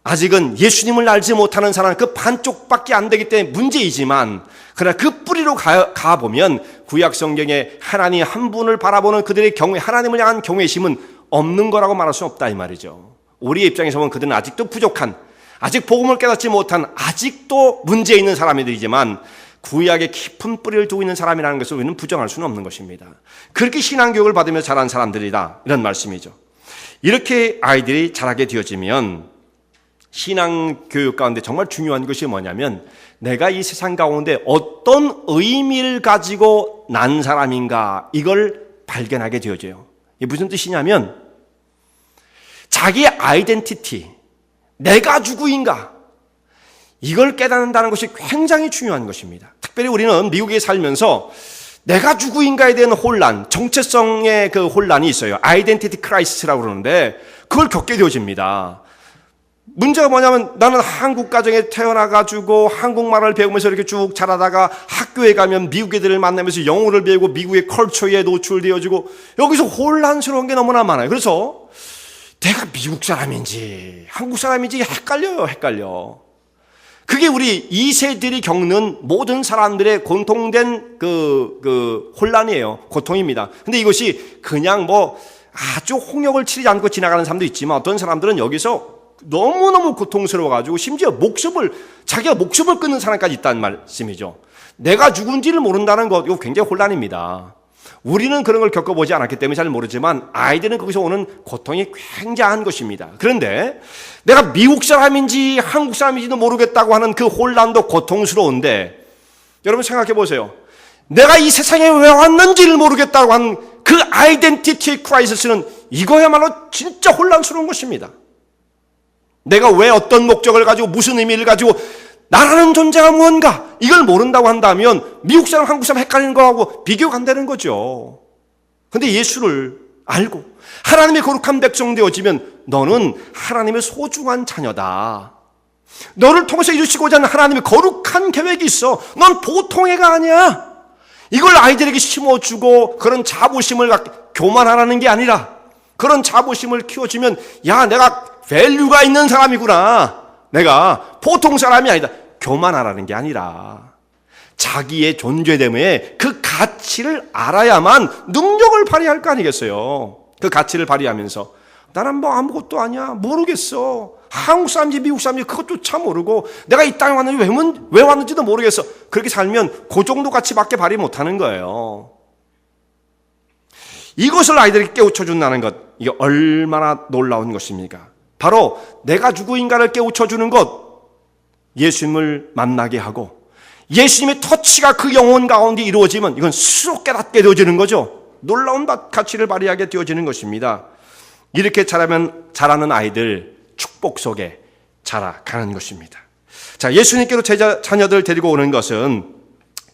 아직은 예수님을 알지 못하는 사람 그 반쪽밖에 안 되기 때문에 문제이지만, 그러나 그 뿌리로 가보면 구약 성경에 하나님 한 분을 바라보는 그들의 하나님을 향한 경외심은 없는 거라고 말할 수 없다 이 말이죠. 우리의 입장에서 보면 그들은 아직도 부족한, 아직 복음을 깨닫지 못한, 아직도 문제 있는 사람들이지만 구약에 깊은 뿌리를 두고 있는 사람이라는 것을 우리는 부정할 수는 없는 것입니다. 그렇게 신앙교육을 받으며 자란 사람들이다 이런 말씀이죠. 이렇게 아이들이 자라게 되어지면 신앙교육 가운데 정말 중요한 것이 뭐냐면, 내가 이 세상 가운데 어떤 의미를 가지고 난 사람인가, 이걸 발견하게 되어져요. 이게 무슨 뜻이냐면, 자기의 아이덴티티, 내가 누구인가, 이걸 깨닫는다는 것이 굉장히 중요한 것입니다. 특별히 우리는 미국에 살면서 내가 누구인가에 대한 혼란, 정체성의 그 혼란이 있어요. 아이덴티티 크라이시스라고 그러는데 그걸 겪게 되어집니다. 문제가 뭐냐면, 나는 한국 가정에 태어나가지고 한국말을 배우면서 이렇게 쭉 자라다가 학교에 가면 미국 애들을 만나면서 영어를 배우고 미국의 컬처에 노출되어지고 여기서 혼란스러운 게 너무나 많아요. 그래서 내가 미국 사람인지 한국 사람인지 헷갈려. 그게 우리 2세들이 겪는 모든 사람들의 공통된 그 혼란이에요. 고통입니다. 근데 이것이 그냥 아주 홍역을 치르지 않고 지나가는 사람도 있지만, 어떤 사람들은 여기서 너무너무 고통스러워가지고 심지어 자기가 목숨을 끊는 사람까지 있다는 말씀이죠. 내가 누군지를 모른다는 것, 이거 굉장히 혼란입니다. 우리는 그런 걸 겪어보지 않았기 때문에 잘 모르지만 아이들은 거기서 오는 고통이 굉장한 것입니다. 그런데 내가 미국 사람인지 한국 사람인지도 모르겠다고 하는 그 혼란도 고통스러운데, 여러분 생각해 보세요. 내가 이 세상에 왜 왔는지를 모르겠다고 하는 그 아이덴티티 크라이시스는 이거야말로 진짜 혼란스러운 것입니다. 내가 왜 어떤 목적을 가지고 무슨 의미를 가지고 나라는 존재가 무언가, 이걸 모른다고 한다면 미국 사람 한국 사람 헷갈리는 거하고 비교가 안 되는 거죠. 그런데 예수를 알고 하나님의 거룩한 백성 되어지면 너는 하나님의 소중한 자녀다. 너를 통해서 이루시고자 하는 하나님의 거룩한 계획이 있어. 넌 보통 애가 아니야. 이걸 아이들에게 심어주고 그런 자부심을 교만하라는 게 아니라, 그런 자부심을 키워주면 야, 내가 밸류가 있는 사람이구나. 내가 보통 사람이 아니다. 교만하라는 게 아니라 자기의 존재됨에 그 가치를 알아야만 능력을 발휘할 거 아니겠어요. 그 가치를 발휘하면서 나는 아무것도 아니야. 모르겠어. 한국 사람인지 미국 사람인지 그것조차 모르고 내가 이 땅에 왔는지 왜 왔는지도 모르겠어. 그렇게 살면 그 정도 가치밖에 발휘 못하는 거예요. 이것을 아이들에게 깨우쳐준다는 것, 이게 얼마나 놀라운 것입니까? 바로 내가 누구인가를 깨우쳐주는 것, 예수님을 만나게 하고 예수님의 터치가 그 영혼 가운데 이루어지면 이건 스스로 깨닫게 되어지는 거죠. 놀라운 가치를 발휘하게 되어지는 것입니다. 이렇게 자라는 아이들 축복 속에 자라가는 것입니다. 자, 예수님께로 자녀들 데리고 오는 것은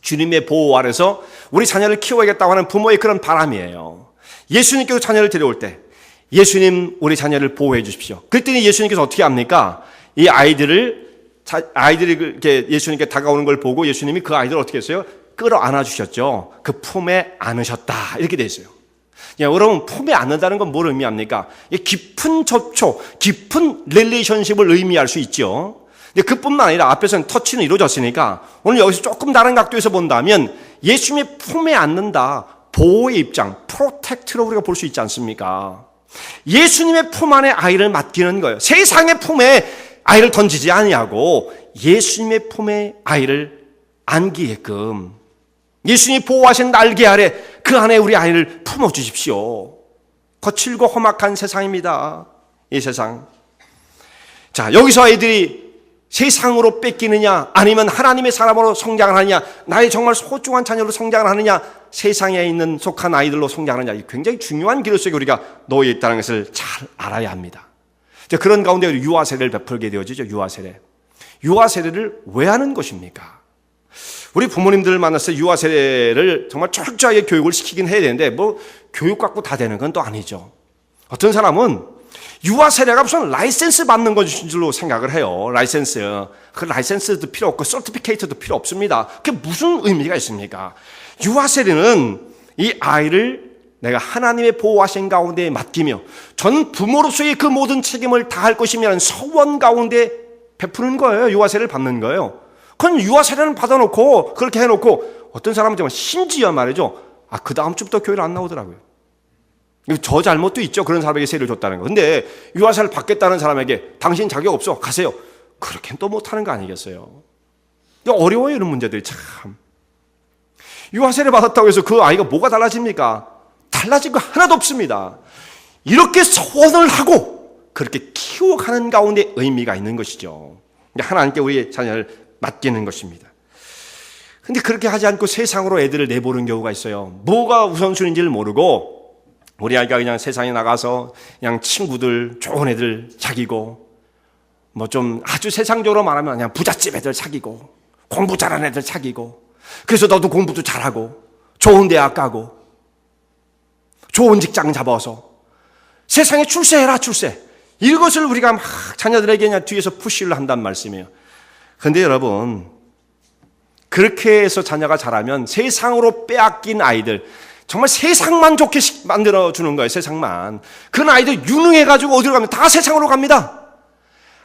주님의 보호 아래서 우리 자녀를 키워야겠다고 하는 부모의 그런 바람이에요. 예수님께로 자녀를 데려올 때 예수님 우리 자녀를 보호해 주십시오. 그랬더니 예수님께서 어떻게 합니까? 이 아이들이 이렇게 예수님께 다가오는 걸 보고 예수님이 그 아이들을 어떻게 했어요? 끌어안아 주셨죠. 그 품에 안으셨다. 이렇게 돼 있어요. 여러분, 품에 안는다는 건 뭘 의미합니까? 깊은 접촉, 깊은 릴레이션십을 의미할 수 있죠. 근데 그뿐만 아니라 앞에서는 터치는 이루어졌으니까 오늘 여기서 조금 다른 각도에서 본다면 예수님의 품에 안는다, 보호의 입장, 프로텍트로 우리가 볼 수 있지 않습니까? 예수님의 품 안에 아이를 맡기는 거예요. 세상의 품에 아이를 던지지 아니하고 예수님의 품에 아이를 안기게끔 예수님이 보호하신 날개 아래 그 안에 우리 아이를 품어주십시오. 거칠고 험악한 세상입니다. 이 세상. 자, 여기서 아이들이 세상으로 뺏기느냐 아니면 하나님의 사람으로 성장을 하느냐, 나의 정말 소중한 자녀로 성장을 하느냐, 세상에 있는 속한 아이들로 성장하느냐, 굉장히 중요한 기로 속에 우리가 놓여 있다는 것을 잘 알아야 합니다. 그런 가운데 유아 세례를 베풀게 되어지죠. 유아 세례. 유아 세례를 왜 하는 것입니까? 우리 부모님들 만나서 유아 세례를 정말 철저하게 교육을 시키긴 해야 되는데 뭐 교육 갖고 다 되는 건 또 아니죠. 어떤 사람은 유아 세례가 무슨 라이센스 받는 것인 줄로 생각을 해요. 라이센스. 그 라이센스도 필요 없고 서티피케이트도 필요 없습니다. 그게 무슨 의미가 있습니까? 유아 세례는 이 아이를 내가 하나님의 보호하신 가운데 맡기며 전 부모로서의 그 모든 책임을 다할 것이면 서원 가운데 베푸는 거예요. 유아 세례를 받는 거예요. 그건 유아 세례는 받아놓고 그렇게 해놓고 어떤 사람은 정말 심지어 말이죠. 그 다음 주부터 교회를 안 나오더라고요. 저 잘못도 있죠. 그런 사람에게 세례를 줬다는 거. 근데 유아 세례를 받겠다는 사람에게 당신 자격 없어. 가세요. 그렇게는 또 못하는 거 아니겠어요? 어려워요. 이런 문제들이 참. 유아 세례 받았다고 해서 그 아이가 뭐가 달라집니까? 달라진 거 하나도 없습니다. 이렇게 서원을 하고 그렇게 키워가는 가운데 의미가 있는 것이죠. 하나님께 우리의 자녀를 맡기는 것입니다. 근데 그렇게 하지 않고 세상으로 애들을 내보는 경우가 있어요. 뭐가 우선순위인지를 모르고 우리 아이가 그냥 세상에 나가서 그냥 친구들, 좋은 애들 사귀고 뭐 좀 아주 세상적으로 말하면 그냥 부잣집 애들 사귀고 공부 잘하는 애들 사귀고 그래서 너도 공부도 잘하고 좋은 대학 가고 좋은 직장 잡아서 세상에 출세해라 출세. 이것을 우리가 막 자녀들에게 그냥 뒤에서 푸시를 한단 말씀이에요. 그런데 여러분 그렇게 해서 자녀가 자라면 세상으로 빼앗긴 아이들 정말 세상만 좋게 만들어주는 거예요. 세상만. 그런 아이들 유능해가지고 어디로 가면 다 세상으로 갑니다.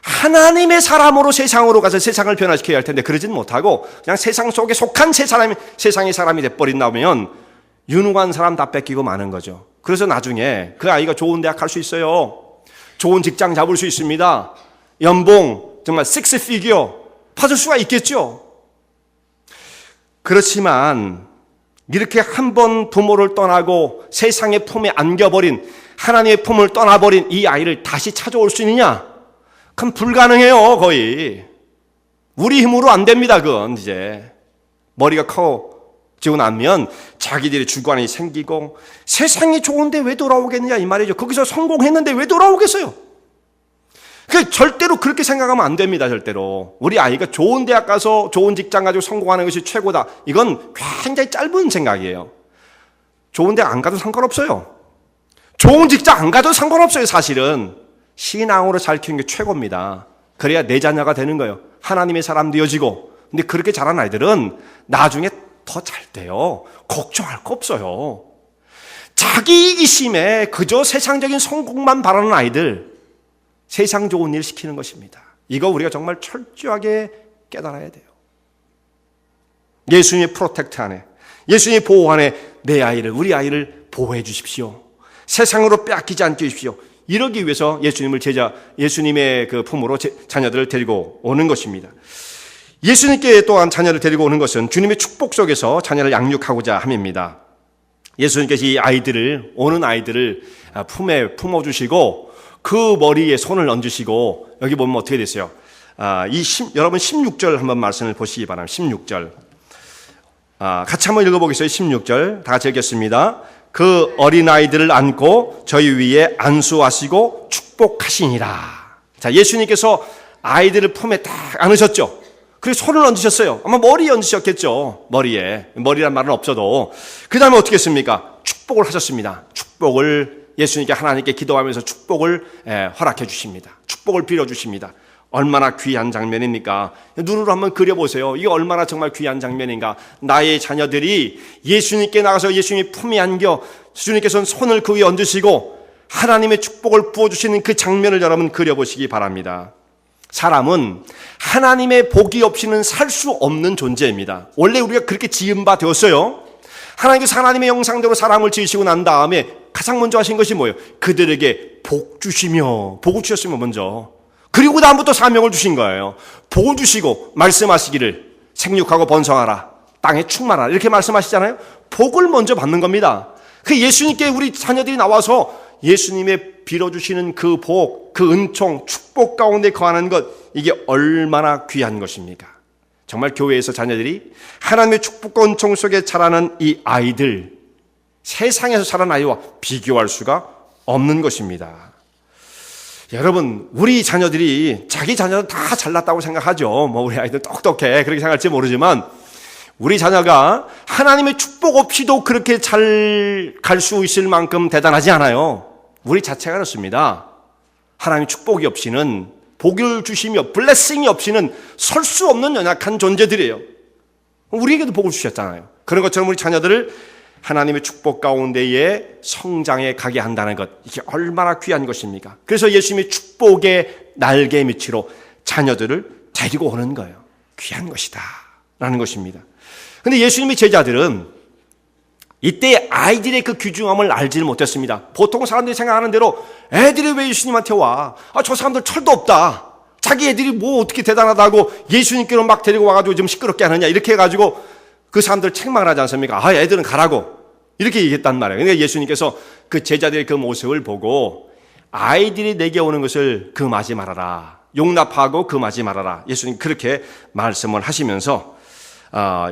하나님의 사람으로 세상으로 가서 세상을 변화시켜야 할 텐데 그러진 못하고 그냥 세상 속에 속한 세상의 사람이 돼버린다면 유능한 사람 다 뺏기고 마는 거죠. 그래서 나중에 그 아이가 좋은 대학 갈 수 있어요. 좋은 직장 잡을 수 있습니다. 연봉 정말 6피겨 받을 수가 있겠죠. 그렇지만 이렇게 한 번 부모를 떠나고 세상의 품에 안겨버린 하나님의 품을 떠나버린 이 아이를 다시 찾아올 수 있느냐? 그건 불가능해요. 거의. 우리 힘으로 안 됩니다. 그건 이제 머리가 커지고 나면 자기들의 주관이 생기고 세상이 좋은데 왜 돌아오겠느냐 이 말이죠. 거기서 성공했는데 왜 돌아오겠어요? 절대로 그렇게 생각하면 안 됩니다. 절대로. 우리 아이가 좋은 대학 가서 좋은 직장 가지고 성공하는 것이 최고다. 이건 굉장히 짧은 생각이에요. 좋은 대학 안 가도 상관없어요. 좋은 직장 안 가도 상관없어요. 사실은. 신앙으로 잘 키우는 게 최고입니다. 그래야 내 자녀가 되는 거예요. 하나님의 사람 되어지고. 근데 그렇게 자란 아이들은 나중에 더 잘 돼요. 걱정할 거 없어요. 자기 이기심에 그저 세상적인 성공만 바라는 아이들 세상 좋은 일 시키는 것입니다. 이거 우리가 정말 철저하게 깨달아야 돼요. 예수님의 프로텍트 안에, 예수님의 보호 안에 내 아이를, 우리 아이를 보호해 주십시오. 세상으로 빼앗기지 않게 해주십시오. 이러기 위해서 예수님의 그 품으로 자녀들을 데리고 오는 것입니다. 예수님께 또한 자녀를 데리고 오는 것은 주님의 축복 속에서 자녀를 양육하고자 함입니다. 예수님께서 오는 아이들을 품에 품어주시고 그 머리에 손을 얹으시고 여기 보면 어떻게 됐어요? 여러분 16절 한번 말씀을 보시기 바랍니다. 16절. 같이 한번 읽어보겠어요. 16절 다 같이 읽겠습니다. 그 어린아이들을 안고 저희 위에 안수하시고 축복하시니라. 자, 예수님께서 아이들을 품에 딱 안으셨죠. 그리고 손을 얹으셨어요. 아마 머리에 얹으셨겠죠. 머리란 말은 없어도. 그 다음에 어떻게 했습니까? 축복을 하셨습니다. 축복을 예수님께 하나님께 기도하면서 축복을 허락해 주십니다. 축복을 빌어주십니다. 얼마나 귀한 장면입니까? 눈으로 한번 그려보세요. 이게 얼마나 정말 귀한 장면인가. 나의 자녀들이 예수님께 나가서 예수님의 품에 안겨 주님께서는 손을 그 위에 얹으시고 하나님의 축복을 부어주시는 그 장면을 여러분 그려보시기 바랍니다. 사람은 하나님의 복이 없이는 살 수 없는 존재입니다. 원래 우리가 그렇게 지은 바 되었어요. 하나님께서 하나님의 형상대로 사람을 지으시고 난 다음에 가장 먼저 하신 것이 뭐예요? 그들에게 복 주시며, 복을 주셨으면 먼저. 그리고 그 다음부터 사명을 주신 거예요. 복을 주시고 말씀하시기를 생육하고 번성하라, 땅에 충만하라, 이렇게 말씀하시잖아요. 복을 먼저 받는 겁니다. 그 예수님께 우리 자녀들이 나와서 예수님의 빌어주시는 그 복, 그 은총, 축복 가운데 거하는 것, 이게 얼마나 귀한 것입니까? 정말 교회에서 자녀들이 하나님의 축복과 은총 속에 자라는 이 아이들, 세상에서 자란 아이와 비교할 수가 없는 것입니다. 여러분, 우리 자녀들이 자기 자녀는 다 잘났다고 생각하죠. 우리 아이들 똑똑해, 그렇게 생각할지 모르지만 우리 자녀가 하나님의 축복 없이도 그렇게 잘 갈 수 있을 만큼 대단하지 않아요. 우리 자체가 그렇습니다. 하나님의 축복이 없이는, 복을 주시며 블레싱이 없이는 설 수 없는 연약한 존재들이에요. 우리에게도 복을 주셨잖아요. 그런 것처럼 우리 자녀들을 하나님의 축복 가운데에 성장해 가게 한다는 것, 이게 얼마나 귀한 것입니까? 그래서 예수님의 축복의 날개 밑으로 자녀들을 데리고 오는 거예요. 귀한 것이다 라는 것입니다. 그런데 예수님의 제자들은 이때 아이들의 그 귀중함을 알지를 못했습니다. 보통 사람들이 생각하는 대로 애들이 왜 예수님한테 와? 저 사람들 철도 없다. 자기 애들이 뭐 어떻게 대단하다고 예수님께로 막 데리고 와가지고 좀 시끄럽게 하느냐, 이렇게 해가지고 그 사람들 책망을 하지 않습니까? 애들은 가라고 이렇게 얘기했단 말이에요. 그러니까 예수님께서 그 제자들의 그 모습을 보고 아이들이 내게 오는 것을 금하지 말아라, 용납하고 금하지 말아라, 예수님 그렇게 말씀을 하시면서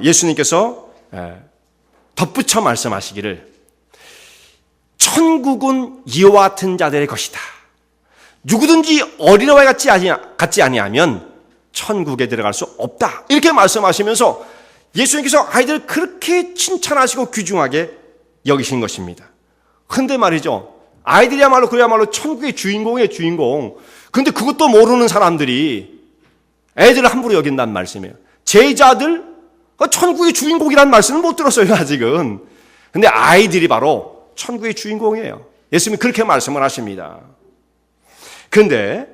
예수님께서 덧붙여 말씀하시기를 천국은 이와 같은 자들의 것이다. 누구든지 어린아이 같지 아니하면 천국에 들어갈 수 없다. 이렇게 말씀하시면서 예수님께서 아이들을 그렇게 칭찬하시고 귀중하게 여기신 것입니다. 근데 말이죠, 아이들이야말로 그야말로 천국의 주인공이에요, 주인공. 근데 그것도 모르는 사람들이 애들을 함부로 여긴다는 말씀이에요. 제자들 천국의 주인공이라는 말씀을 못 들었어요, 아직은. 근데 아이들이 바로 천국의 주인공이에요. 예수님이 그렇게 말씀을 하십니다. 그런데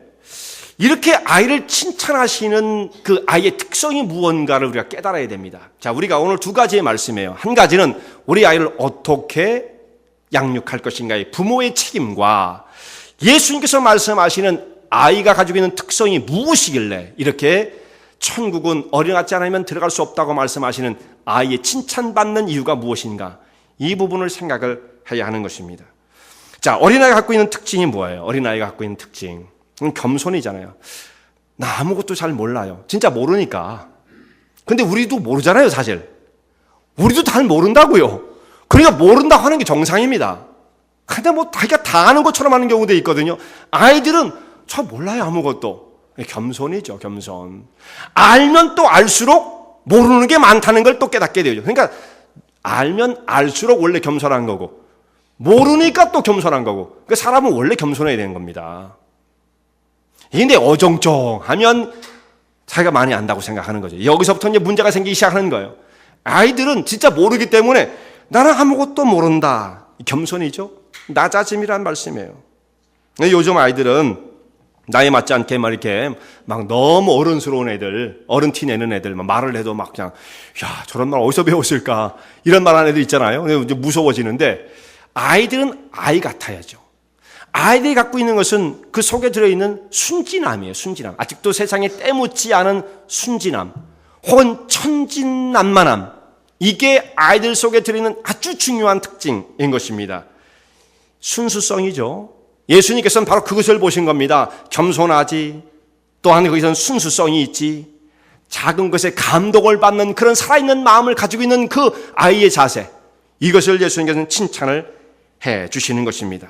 이렇게 아이를 칭찬하시는 그 아이의 특성이 무언가를 우리가 깨달아야 됩니다. 자, 우리가 오늘 두 가지의 말씀이에요. 한 가지는 우리 아이를 어떻게 양육할 것인가의 부모의 책임과 예수님께서 말씀하시는 아이가 가지고 있는 특성이 무엇이길래 이렇게 천국은 어린 같지 않으면 들어갈 수 없다고 말씀하시는 아이의 칭찬받는 이유가 무엇인가, 이 부분을 생각을 해야 하는 것입니다. 자, 어린아이가 갖고 있는 특징이 뭐예요? 어린아이가 갖고 있는 특징, 겸손이잖아요. 나 아무것도 잘 몰라요. 진짜 모르니까. 근데 우리도 모르잖아요, 사실. 우리도 잘 모른다고요. 그러니까 모른다고 하는 게 정상입니다. 근데 자기가 다 아는 것처럼 하는 경우도 있거든요. 아이들은 저 몰라요, 아무것도. 겸손이죠, 겸손. 알면 또 알수록 모르는 게 많다는 걸 또 깨닫게 되죠. 그러니까 알면 알수록 원래 겸손한 거고, 모르니까 또 겸손한 거고, 그러니까 사람은 원래 겸손해야 되는 겁니다. 근데 어정쩡하면 자기가 많이 안다고 생각하는 거죠. 여기서부터 이제 문제가 생기기 시작하는 거예요. 아이들은 진짜 모르기 때문에 나는 아무것도 모른다. 겸손이죠. 낮아짐이란 말씀이에요. 요즘 아이들은 나이에 맞지 않게 이렇게 막 너무 어른스러운 애들, 어른 티 내는 애들, 말을 해도 막 그냥, 야, 저런 말 어디서 배웠을까? 이런 말 하는 애들 있잖아요. 이제 무서워지는데, 아이들은 아이 같아야죠. 아이들이 갖고 있는 것은 그 속에 들어있는 순진함이에요, 순진함. 아직도 세상에 때묻지 않은 순진함, 혹은 천진난만함. 이게 아이들 속에 들어있는 아주 중요한 특징인 것입니다. 순수성이죠. 예수님께서는 바로 그것을 보신 겁니다. 겸손하지, 또한 거기서는 순수성이 있지, 작은 것에 감동을 받는 그런 살아있는 마음을 가지고 있는 그 아이의 자세, 이것을 예수님께서는 칭찬을 해 주시는 것입니다.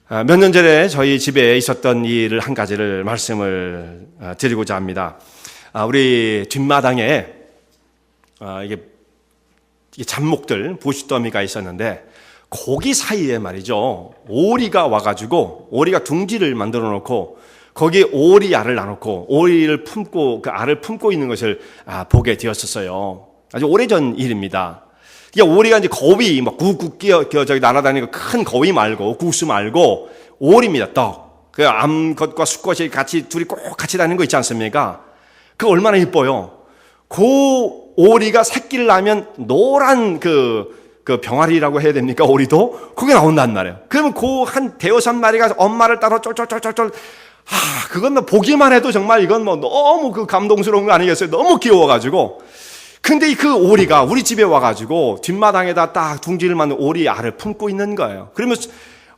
몇 년 전에 저희 집에 있었던 일을 한 가지를 말씀을 드리고자 합니다. 우리 뒷마당에 이게 잡목들, 부싯더미가 있었는데 거기 사이에 말이죠, 오리가 와가지고 오리가 둥지를 만들어 놓고 거기에 오리 알을 놔놓고 오리를 품고 그 알을 품고 있는 것을 보게 되었었어요. 아주 오래전 일입니다. 이게 오리가 이제 거위 막 꾹꾹 저기 날아다니는 큰 거위 말고 구스 말고 오리입니다. 떡. 그 암컷과 수컷이 같이 둘이 꼭 같이 다니는 거 있지 않습니까? 그 얼마나 이뻐요. 그 오리가 새끼를 낳으면 노란 그 병아리라고 해야 됩니까? 오리도 그게 나온단 말이에요. 그러면 그 한 대여섯 마리가 엄마를 따라 쫄쫄쫄쫄쫄. 그건 뭐 보기만 해도 정말 이건 뭐 너무 그 감동스러운 거 아니겠어요? 너무 귀여워가지고. 근데 그 오리가 우리 집에 와가지고 뒷마당에다 딱 둥지를 만든 오리 알을 품고 있는 거예요. 그러면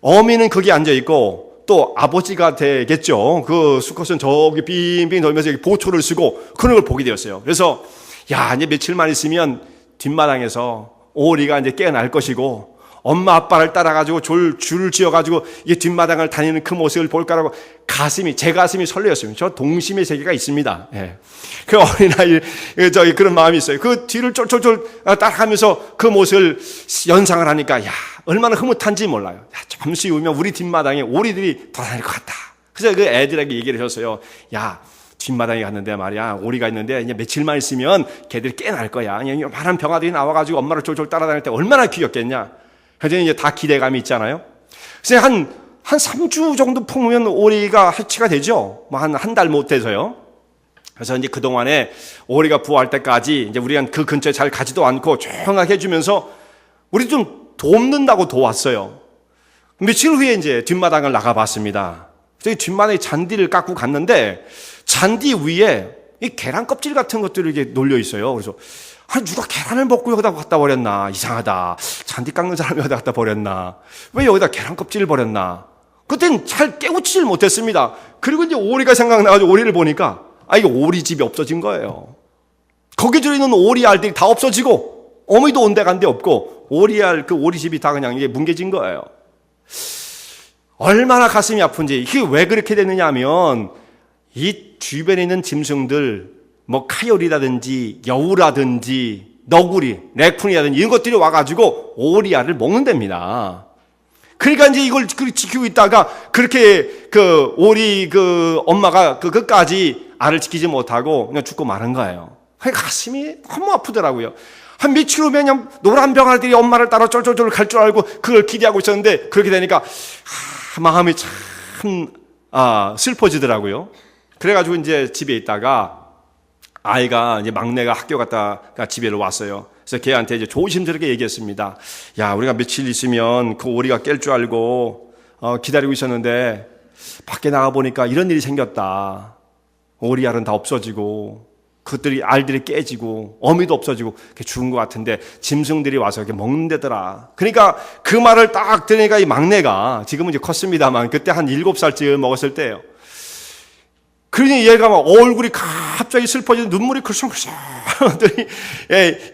어미는 거기 앉아있고 또 아버지가 되겠죠. 그 수컷은 저기 빙빙 돌면서 보초를 쓰고 그런 걸 보게 되었어요. 그래서 이제 며칠만 있으면 뒷마당에서 오리가 이제 깨어날 것이고 엄마 아빠를 따라가지고 줄을 지어가지고 이 뒷마당을 다니는 그 모습을 볼까라고 제 가슴이 설레었어요. 저 동심의 세계가 있습니다. 예. 그 어린아이, 그런 마음이 있어요. 그 뒤를 쫄쫄쫄 따라가면서 그 모습을 연상을 하니까, 얼마나 흐뭇한지 몰라요. 잠시 후면 우리 뒷마당에 오리들이 돌아다닐 것 같다. 그래서 그 애들에게 얘기를 했어요. 뒷마당에 갔는데 말이야, 오리가 있는데 이제 며칠만 있으면 걔들이 깨어날 거야. 많은 병아들이 나와가지고 엄마를 쫄쫄 따라다닐 때 얼마나 귀엽겠냐. 그래서 이제 다 기대감이 있잖아요. 그래서 한 3주 정도 품으면 오리가 해치가 되죠. 뭐 한 달 못 돼서요. 그래서 이제 그동안에 오리가 부화할 때까지 이제 우리가 그 근처에 잘 가지도 않고 조용하게 해주면서 우리 좀 돕는다고 도왔어요. 며칠 후에 이제 뒷마당을 나가봤습니다. 그래서 뒷마당에 잔디를 깎고 갔는데 잔디 위에 이 계란 껍질 같은 것들이 이렇게 놀려 있어요. 그래서 누가 계란을 먹고 여기다 갖다 버렸나? 이상하다. 잔디 깎는 사람이 여기다 갖다 버렸나? 왜 여기다 계란 껍질을 버렸나? 그땐 잘 깨우치질 못했습니다. 그리고 이제 오리가 생각나가지고 오리를 보니까 이게 오리집이 없어진 거예요. 거기 들어있는 오리 알들이 다 없어지고 어미도 온데간데 없고 오리알 그 오리집이 다 그냥 이게 뭉개진 거예요. 얼마나 가슴이 아픈지. 이게 왜 그렇게 됐느냐 하면 이 주변에 있는 짐승들 뭐 카요리라든지 여우라든지 너구리, 래쿤이라든지 이런 것들이 와가지고 오리알을 먹는답니다. 그러니까 이제 이걸 지키고 있다가 그렇게 그 오리 그 엄마가 그 끝까지 알을 지키지 못하고 그냥 죽고 마는 거예요. 가슴이 너무 아프더라고요. 한 며칠 후면 그냥 노란 병아리들이 엄마를 따라 쫄쫄쫄 갈 줄 알고 그걸 기대하고 있었는데 그렇게 되니까 마음이 참 슬퍼지더라고요. 그래가지고 이제 집에 있다가 아이가 이제 막내가 학교 갔다가 집에 왔어요. 그래서 걔한테 이제 조심스럽게 얘기했습니다. 우리가 며칠 있으면 그 오리가 깰 줄 알고 기다리고 있었는데 밖에 나가 보니까 이런 일이 생겼다. 오리알은 다 없어지고 그것들이 알들이 깨지고 어미도 없어지고 죽은 것 같은데 짐승들이 와서 이렇게 먹는다더라. 그러니까 그 말을 딱 들으니까 이 막내가 지금은 이제 컸습니다만 그때 한 7살쯤 먹었을 때예요. 그러니 얘가 막 얼굴이 갑자기 슬퍼지고 눈물이 글썽글썽 하더니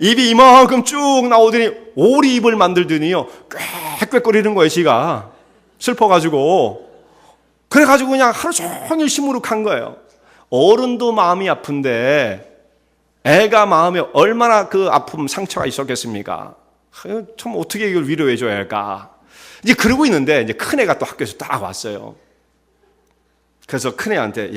입이 이만큼 쭉 나오더니 오리 입을 만들더니요 꽥꽥거리는 거예요. 지가 슬퍼가지고 그래가지고 그냥 하루 종일 시무룩한 거예요. 어른도 마음이 아픈데 애가 마음에 얼마나 그 아픔 상처가 있었겠습니까? 참 어떻게 이걸 위로해줘야 할까? 이제 그러고 있는데 이제 큰애가 또 학교에서 딱 왔어요. 그래서 큰애한테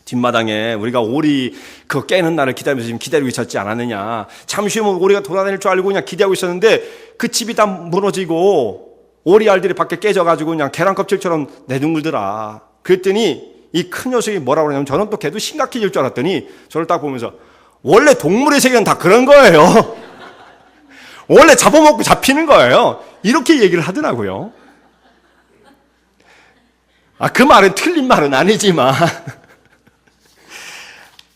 뒷마당에 우리가 오리 그 깨는 날을 기다리면서 지금 기다리고 있었지 않았느냐. 잠시 후면 오리가 돌아다닐 줄 알고 그냥 기대하고 있었는데 그 집이 다 무너지고 오리 알들이 밖에 깨져가지고 그냥 계란 껍질처럼 내둥글더라. 그랬더니 이 큰 녀석이 뭐라고 그러냐면 저는 또 걔도 심각해질 줄 알았더니 저를 딱 보면서 원래 동물의 세계는 다 그런 거예요. 원래 잡아먹고 잡히는 거예요. 이렇게 얘기를 하더라고요. 그 말은 틀린 말은 아니지만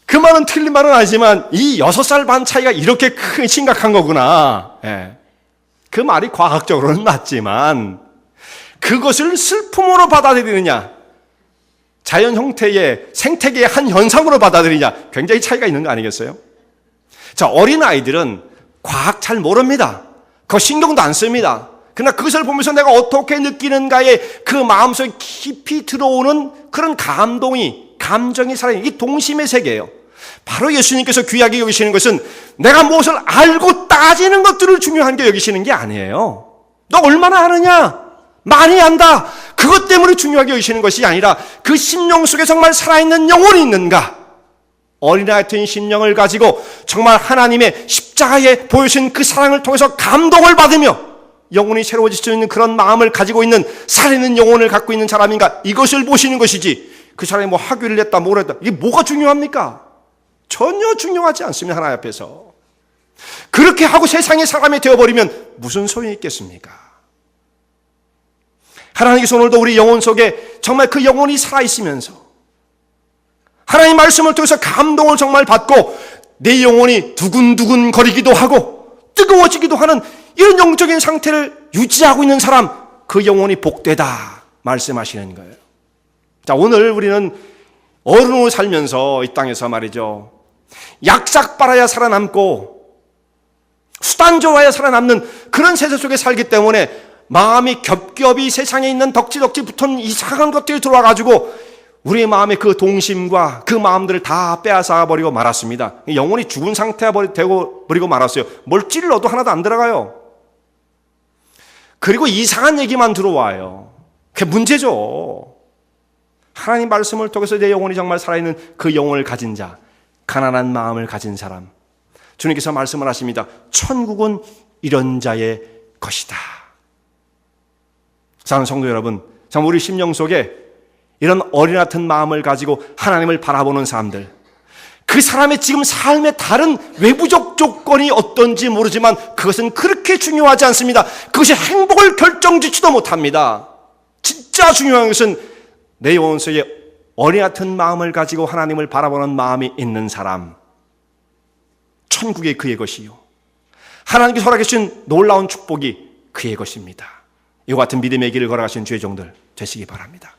그 말은 틀린 말은 아니지만 이 6살 반 차이가 이렇게 심각한 거구나. 그 말이 과학적으로는 맞지만 그것을 슬픔으로 받아들이느냐 자연 형태의 생태계의 한 현상으로 받아들이냐 굉장히 차이가 있는 거 아니겠어요? 자, 어린아이들은 과학 잘 모릅니다. 그거 신경도 안 씁니다. 그러나 그것을 보면서 내가 어떻게 느끼는가에 그 마음속에 깊이 들어오는 그런 감정이 살아있는 이 동심의 세계예요. 바로 예수님께서 귀하게 여기시는 것은 내가 무엇을 알고 따지는 것들을 중요한 게 여기시는 게 아니에요. 너 얼마나 아느냐? 많이 안다. 그것 때문에 중요하게 여기시는 것이 아니라 그 심령 속에 정말 살아있는 영혼이 있는가? 어린아이 같은 심령을 가지고 정말 하나님의 십자가에 보여주신 그 사랑을 통해서 감동을 받으며 영혼이 새로워질 수 있는 그런 마음을 가지고 있는 살아있는 영혼을 갖고 있는 사람인가? 이것을 보시는 것이지 그 사람이 뭐 학위를 냈다 뭐라 했다 이게 뭐가 중요합니까? 전혀 중요하지 않습니다. 하나님 앞에서. 그렇게 하고 세상의 사람이 되어버리면 무슨 소용이 있겠습니까? 하나님께서 오늘도 우리 영혼 속에 정말 그 영혼이 살아있으면서 하나님 말씀을 통해서 감동을 정말 받고 내 영혼이 두근두근 거리기도 하고 뜨거워지기도 하는 이런 영적인 상태를 유지하고 있는 사람, 그 영혼이 복되다 말씀하시는 거예요. 자, 오늘 우리는 어른으로 살면서 이 땅에서 말이죠, 약삭 빨아야 살아남고 수단 좋아야 살아남는 그런 세상 속에 살기 때문에 마음이 겹겹이 세상에 있는 덕지덕지 붙은 이상한 것들이 들어와가지고 우리의 마음의 그 동심과 그 마음들을 다 빼앗아 버리고 말았습니다. 영혼이 죽은 상태가 되고 버리고 말았어요. 뭘 찔러도 하나도 안 들어가요. 그리고 이상한 얘기만 들어와요. 그게 문제죠. 하나님 말씀을 통해서 내 영혼이 정말 살아있는 그 영혼을 가진 자, 가난한 마음을 가진 사람, 주님께서 말씀을 하십니다. 천국은 이런 자의 것이다. 사랑하는 성도 여러분, 참 우리 심령 속에 이런 어린 같은 마음을 가지고 하나님을 바라보는 사람들, 그 사람의 지금 삶의 다른 외부적 조건이 어떤지 모르지만 그것은 그렇게 중요하지 않습니다. 그것이 행복을 결정짓지도 못합니다. 진짜 중요한 것은 내 영혼 속에 어린 같은 마음을 가지고 하나님을 바라보는 마음이 있는 사람, 천국이 그의 것이요, 하나님께서 허락해주신 놀라운 축복이 그의 것입니다. 이와 같은 믿음의 길을 걸어가신 주의 종들 되시기 바랍니다.